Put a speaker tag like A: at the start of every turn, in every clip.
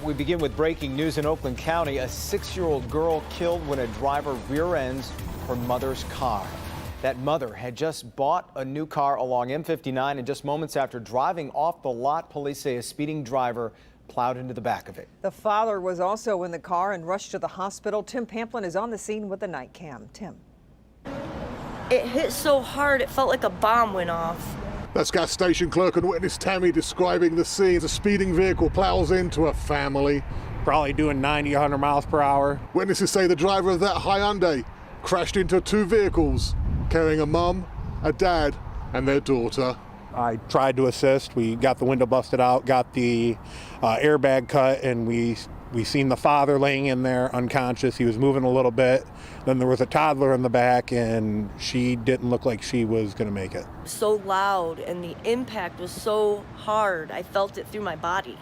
A: We begin with breaking news in Oakland County. A 6-year-old girl killed when a driver rear ends her mother's car. That mother had just bought a new car along M59, and just moments after driving off the lot, police say a speeding driver plowed into the back of it.
B: The father was also in the car and rushed to the hospital. Tim Pamplin is on the scene with a night cam. Tim.
C: It hit so hard it felt like a bomb went off.
D: That's gas station clerk and witness Tammy describing the scene. A speeding vehicle plows into a family.
E: Probably doing 90, 100 miles per hour.
D: Witnesses say the driver of that Hyundai crashed into 2 vehicles, carrying a mum, a dad, and their daughter.
E: I tried to assist. We got the window busted out, got the airbag cut, and we seen the father laying in there unconscious. He was moving a little bit. Then there was a toddler in the back, and she didn't look like she was going to make it.
C: So loud, and the impact was so hard. I felt it through my body.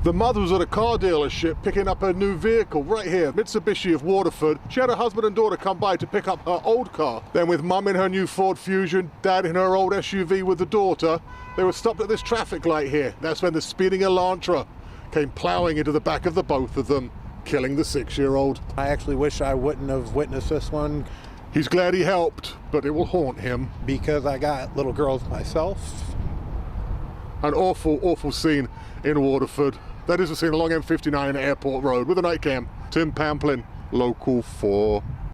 D: The mother was at a car dealership picking up her new vehicle right here, Mitsubishi of Waterford. She had her husband and daughter come by to pick up her old car. Then with mum in her new Ford Fusion, dad in her old SUV with the daughter, they were stopped at this traffic light here. That's when the speeding Elantra came plowing into the back of the both of them, killing the 6-year-old.
E: I actually wish I wouldn't have witnessed this one.
D: He's glad he helped, but it will haunt him.
E: Because I got little girls myself.
D: An awful, awful scene in Waterford. That is a scene along M59 Airport Road with a night cam. Tim Pamplin, Local 4.